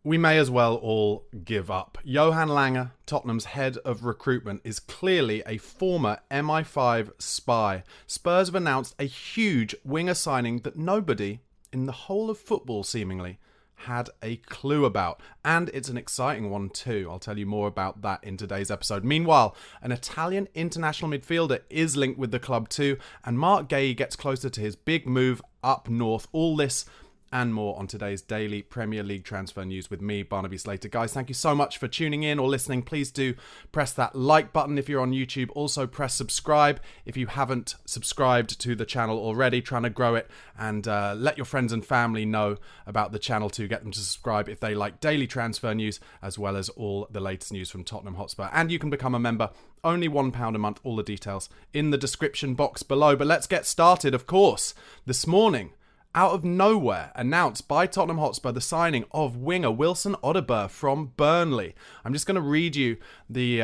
We may as well all give up. Johan Lange, Tottenham's head of recruitment, is clearly a former MI5 spy. Spurs have announced a huge winger signing that nobody in the whole of football seemingly had a clue about. And it's an exciting one too. I'll tell you more about that in today's episode. Meanwhile, an Italian international midfielder is linked with the club too, and Mark Guéhi gets closer to his big move up north. All this and more on today's daily Premier League transfer news with me, Barnaby Slater. Guys, thank you so much for tuning in or listening. Please do press that like button if you're on YouTube. Also press subscribe if you haven't subscribed to the channel already. Trying to grow it, and let your friends and family know about the channel to get them to subscribe if they like daily transfer news as well as all the latest news from Tottenham Hotspur. And you can become a member. Only £1 a month. All the details in the description box below. But let's get started. Of course, this morning, out of nowhere, announced by Tottenham Hotspur the signing of winger Wilson Odobert from Burnley. I'm just going to read you the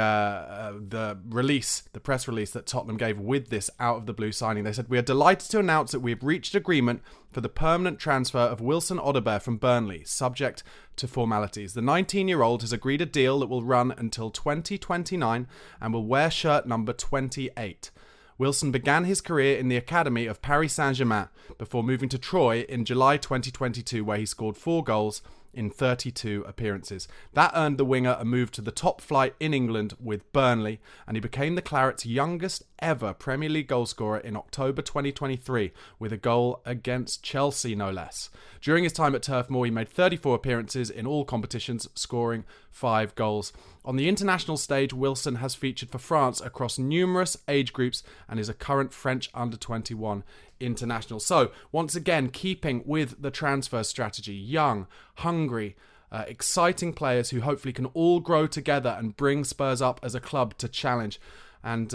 press release that Tottenham gave with this out of the blue signing. They said, "We are delighted to announce that we have reached agreement for the permanent transfer of Wilson Odobert from Burnley, subject to formalities. The 19-year-old has agreed a deal that will run until 2029 and will wear shirt number 28. Wilson began his career in the academy of Paris Saint-Germain before moving to Troyes in July 2022, where he scored 4 goals in 32 appearances. That earned the winger a move to the top flight in England with Burnley, and he became the Claret's youngest ever Premier League goalscorer in October 2023 with a goal against Chelsea, no less. During his time at Turf Moor, he made 34 appearances in all competitions, scoring 5 goals. On the international stage, Wilson has featured for France across numerous age groups and is a current French under-21 international. So, once again, keeping with the transfer strategy, young, hungry, exciting players who hopefully can all grow together and bring Spurs up as a club to challenge. And,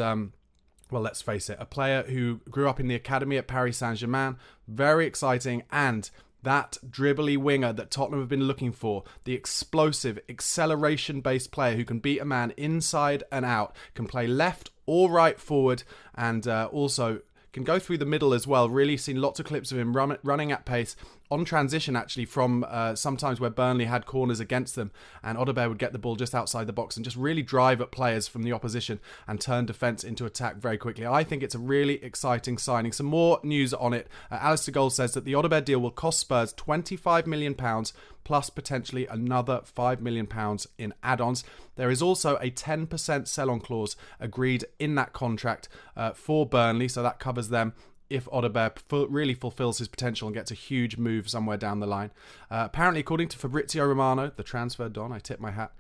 well, let's face it, a player who grew up in the academy at Paris Saint-Germain, very exciting, and that dribbly winger that Tottenham have been looking for, the explosive, acceleration-based player who can beat a man inside and out, can play left or right forward, and also can go through the middle as well. Really seen lots of clips of him running at pace on transition, actually, from sometimes where Burnley had corners against them, and Odobert would get the ball just outside the box and just really drive at players from the opposition and turn defence into attack very quickly. I think it's a really exciting signing. Some more news on it. Alistair Gold says that the Odobert deal will cost Spurs £25 million plus potentially another £5 million in add-ons. There is also a 10% sell-on clause agreed in that contract for Burnley, so that covers them if Odobert really fulfills his potential and gets a huge move somewhere down the line. Apparently, according to Fabrizio Romano, the transfer don, I tip my hat,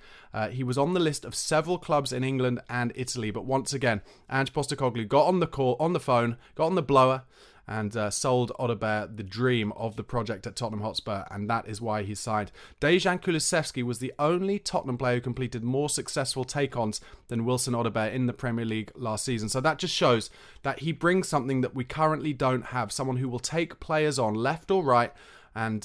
he was on the list of several clubs in England and Italy. But once again, Ange Postecoglou got on the call, on the phone, got on the blower, and sold Odobert the dream of the project at Tottenham Hotspur, and that is why he signed. Dejan Kulusevski was the only Tottenham player who completed more successful take-ons than Wilson Odobert in the Premier League last season. So that just shows that he brings something that we currently don't have, someone who will take players on left or right, and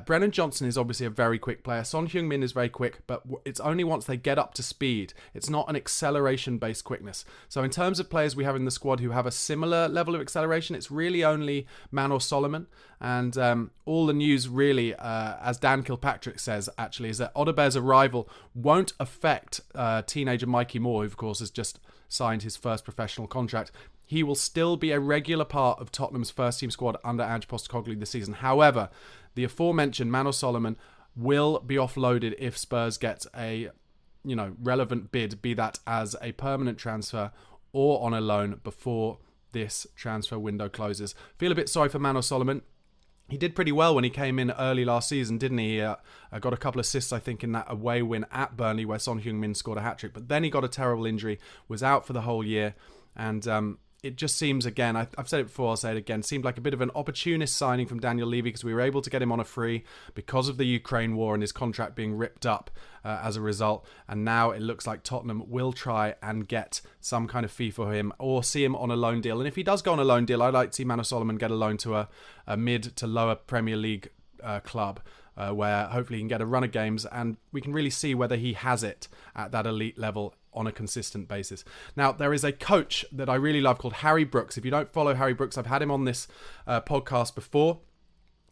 Brennan Johnson is obviously a very quick player. Son Heung-min is very quick, but it's only once they get up to speed. It's not an acceleration-based quickness. So in terms of players we have in the squad who have a similar level of acceleration, it's really only Manor Solomon. And all the news really, as Dan Kilpatrick says, actually, is that Odobert's arrival won't affect teenager Mikey Moore, who of course has just signed his first professional contract. He will still be a regular part of Tottenham's first-team squad under Ange Postecoglou this season. However, the aforementioned Manor Solomon will be offloaded if Spurs get a, relevant bid, be that as a permanent transfer or on a loan before this transfer window closes. Feel a bit sorry for Manor Solomon. He did pretty well when he came in early last season, didn't he? He got a couple of assists, I think, in that away win at Burnley where Son Heung-min scored a hat-trick. But then he got a terrible injury, was out for the whole year, and it just seems, again, I've said it before, I'll say it again, seemed like a bit of an opportunist signing from Daniel Levy because we were able to get him on a free because of the Ukraine war and his contract being ripped up as a result. And now it looks like Tottenham will try and get some kind of fee for him or see him on a loan deal. And if he does go on a loan deal, I'd like to see Manor Solomon get a loan to a mid to lower Premier League club where hopefully he can get a run of games and we can really see whether he has it at that elite level on a consistent basis. Now, there is a coach that I really love called Harry Brooks. If you don't follow Harry Brooks, I've had him on this podcast before.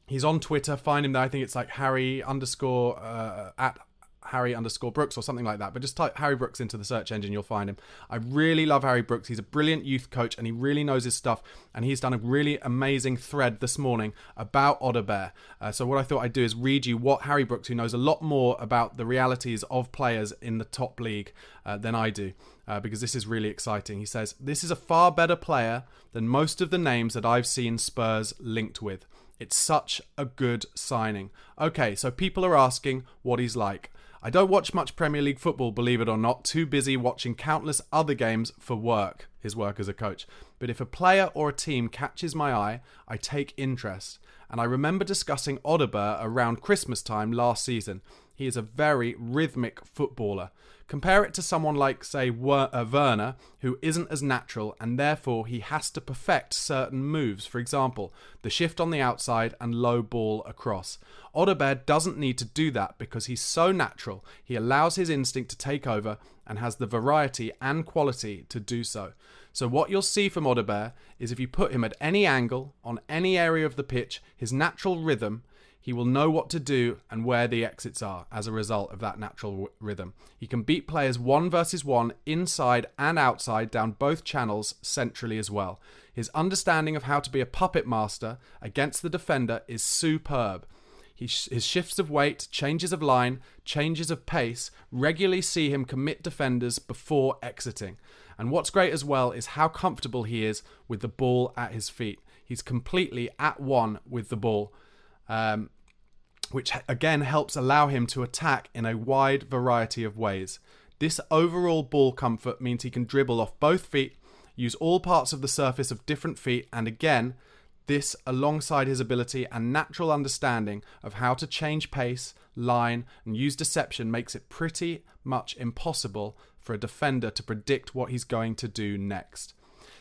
He's on Twitter. Find him there. I think it's like Harry underscore at Harry underscore Brooks or something like that. But just type Harry Brooks into the search engine, you'll find him. I really love Harry Brooks. He's a brilliant youth coach and he really knows his stuff. And he's done a really amazing thread this morning about Odobert. So what I thought I'd do is read you what Harry Brooks, who knows a lot more about the realities of players in the top league than I do. Because this is really exciting. He says, "This is a far better player than most of the names that I've seen Spurs linked with. It's such a good signing." Okay, so people are asking what he's like. I don't watch much Premier League football, believe it or not, too busy watching countless other games for work, his work as a coach. But if a player or a team catches my eye, I take interest. And I remember discussing Odobert around Christmas time last season. He is a very rhythmic footballer. Compare it to someone like, say, Werner, who isn't as natural, and therefore he has to perfect certain moves. For example, the shift on the outside and low ball across. Odobert doesn't need to do that because he's so natural. He allows his instinct to take over and has the variety and quality to do so. So what you'll see from Odobert is if you put him at any angle, on any area of the pitch, his natural rhythm, he will know what to do and where the exits are as a result of that natural rhythm. He can beat players 1 versus 1 inside and outside down both channels centrally as well. His understanding of how to be a puppet master against the defender is superb. His shifts of weight, changes of line, changes of pace regularly see him commit defenders before exiting. And what's great as well is how comfortable he is with the ball at his feet. He's completely at one with the ball. Which again helps allow him to attack in a wide variety of ways. This overall ball comfort means he can dribble off both feet, use all parts of the surface of different feet, and again, this alongside his ability and natural understanding of how to change pace, line, and use deception makes it pretty much impossible for a defender to predict what he's going to do next.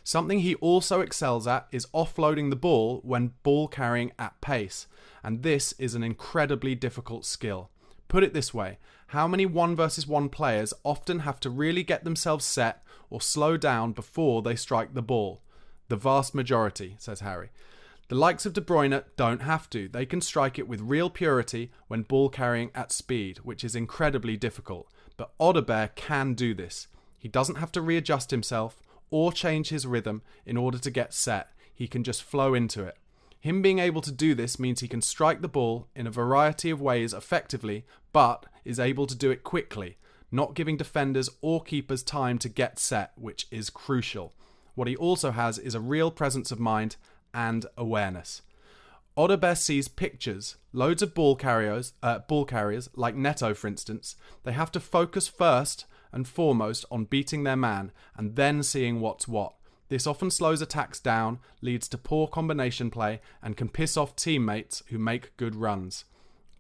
Something he also excels at is offloading the ball when ball carrying at pace, and this is an incredibly difficult skill. Put it this way, how many 1 versus 1 players often have to really get themselves set or slow down before they strike the ball? The vast majority, says Harry. The likes of De Bruyne don't have to. They can strike it with real purity when ball carrying at speed, which is incredibly difficult. But Odobert can do this. He doesn't have to readjust himself or change his rhythm in order to get set. He can just flow into it. Him being able to do this means he can strike the ball in a variety of ways effectively, but is able to do it quickly, not giving defenders or keepers time to get set, which is crucial. What he also has is a real presence of mind and awareness. Odobert sees pictures, loads of ball carriers like Neto for instance. They have to focus first and foremost on beating their man and then seeing what's what. This often slows attacks down, leads to poor combination play, and can piss off teammates who make good runs.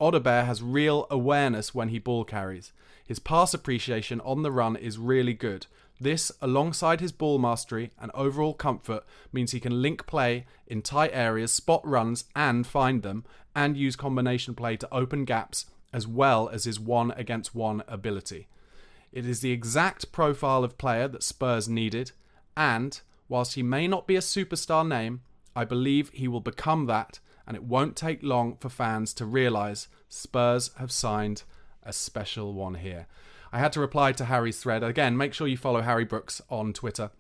Odobert has real awareness when he ball carries. His pass appreciation on the run is really good. This, alongside his ball mastery and overall comfort, means he can link play in tight areas, spot runs and find them, and use combination play to open gaps, as well as his 1-against-1 ability. It is the exact profile of player that Spurs needed, and whilst he may not be a superstar name, I believe he will become that, and it won't take long for fans to realise Spurs have signed a special one here. I had to reply to Harry's thread. Again, make sure you follow Harry Brooks on Twitter.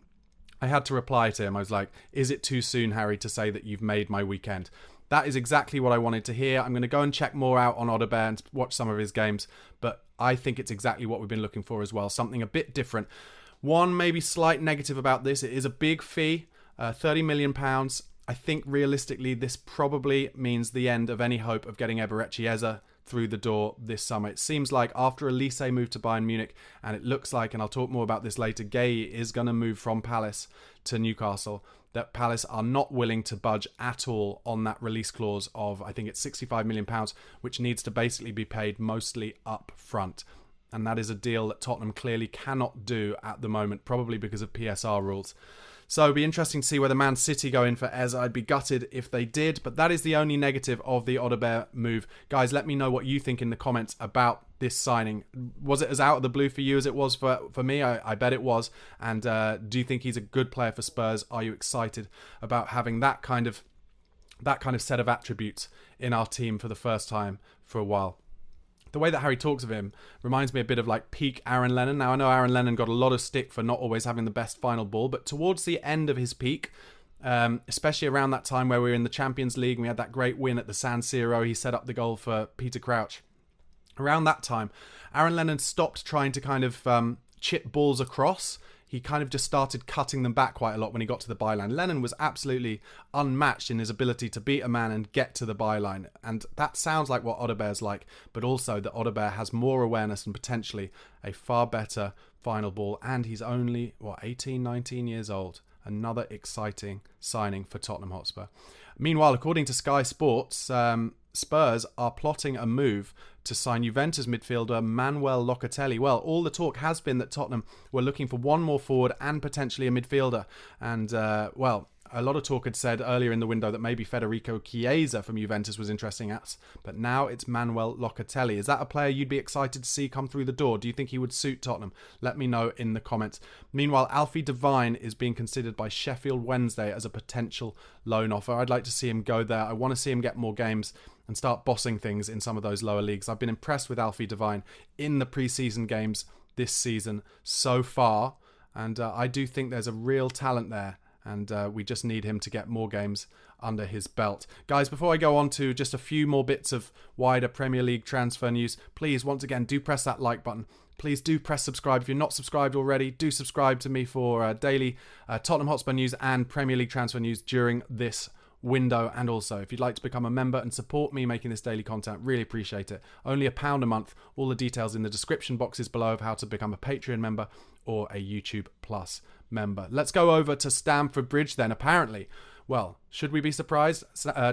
I had to reply to him. I was like, is it too soon, Harry, to say that you've made my weekend? That is exactly what I wanted to hear. I'm going to go and check more out on Odobert and watch some of his games, but I think it's exactly what we've been looking for as well. Something a bit different. One maybe slight negative about this, it is a big fee, £30 million. I think realistically this probably means the end of any hope of getting Eberechi Eze through the door this summer. It seems like after Elise moved to Bayern Munich, and it looks like, and I'll talk more about this later, Gay is going to move from Palace to Newcastle, that Palace are not willing to budge at all on that release clause of, I think it's £65 million, which needs to basically be paid mostly up front. And that is a deal that Tottenham clearly cannot do at the moment, probably because of PSR rules. So it'll be interesting to see whether Man City go in for Eze. I'd be gutted if they did, but that is the only negative of the Odobert move. Guys, let me know what you think in the comments about this signing. Was it as out of the blue for you as it was for me? I bet it was. And do you think he's a good player for Spurs? Are you excited about having that kind of that kind of set of attributes in our team for the first time for a while. The way that Harry talks of him reminds me a bit of like peak Aaron Lennon. Now, I know Aaron Lennon got a lot of stick for not always having the best final ball, but towards the end of his peak, especially around that time where we were in the Champions League and we had that great win at the San Siro, he set up the goal for Peter Crouch. Around that time, Aaron Lennon stopped trying to kind of chip balls across. He kind of just started cutting them back quite a lot when he got to the byline. Lennon was absolutely unmatched in his ability to beat a man and get to the byline. And that sounds like what Odobert's like, but also that Odobert has more awareness and potentially a far better final ball. And he's only, 18, 19 years old. Another exciting signing for Tottenham Hotspur. Meanwhile, according to Sky Sports, Spurs are plotting a move to sign Juventus midfielder Manuel Locatelli. Well, all the talk has been that Tottenham were looking for one more forward and potentially a midfielder. And, a lot of talk had said earlier in the window that maybe Federico Chiesa from Juventus was interesting us. But now it's Manuel Locatelli. Is that a player you'd be excited to see come through the door? Do you think he would suit Tottenham? Let me know in the comments. Meanwhile, Alfie Devine is being considered by Sheffield Wednesday as a potential loan offer. I'd like to see him go there. I want to see him get more games and start bossing things in some of those lower leagues. I've been impressed with Alfie Devine in the pre-season games this season so far. And I do think there's a real talent there. And we just need him to get more games under his belt. Guys, before I go on to just a few more bits of wider Premier League transfer news, please, once again, do press that like button. Please do press subscribe. If you're not subscribed already, do subscribe to me for daily Tottenham Hotspur news and Premier League transfer news during this window. And also, if you'd like to become a member and support me making this daily content, really appreciate it. Only £1 a month. All the details in the description boxes below of how to become a Patreon member or a YouTube Plus member. Let's go over to Stamford Bridge then. Apparently, well, should we be surprised?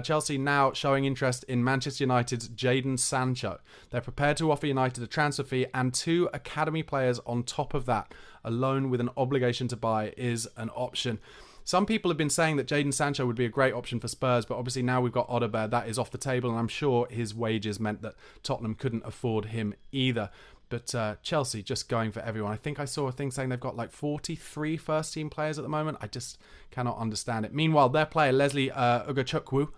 Chelsea now showing interest in Manchester United's Jadon Sancho. They're prepared to offer United a transfer fee and 2 academy players on top of that. A loan with an obligation to buy is an option. Some people have been saying that Jadon Sancho would be a great option for Spurs, but obviously now we've got Odobert, that is off the table, and I'm sure his wages meant that Tottenham couldn't afford him either. But Chelsea just going for everyone. I think I saw a thing saying they've got like 43 first-team players at the moment. I just cannot understand it. Meanwhile, their player, Leslie Ugochukwu,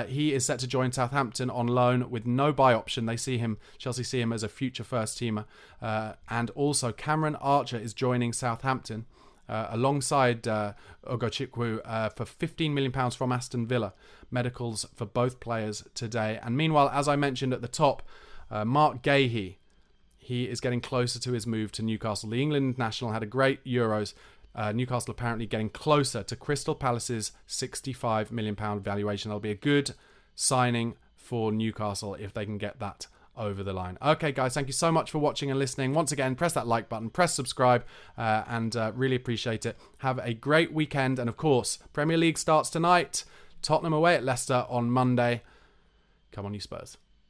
he is set to join Southampton on loan with no buy option. Chelsea see him as a future first-teamer. And also Cameron Archer is joining Southampton alongside Ugochukwu for £15 million from Aston Villa. Medicals for both players today. And meanwhile, as I mentioned at the top, Mark Gahey, he is getting closer to his move to Newcastle. The England international had a great Euros. Newcastle apparently getting closer to Crystal Palace's £65 million valuation. That'll be a good signing for Newcastle if they can get that over the line. Okay, guys, thank you so much for watching and listening. Once again, press that like button, press subscribe, and really appreciate it. Have a great weekend. And of course, Premier League starts tonight. Tottenham away at Leicester on Monday. Come on, you Spurs.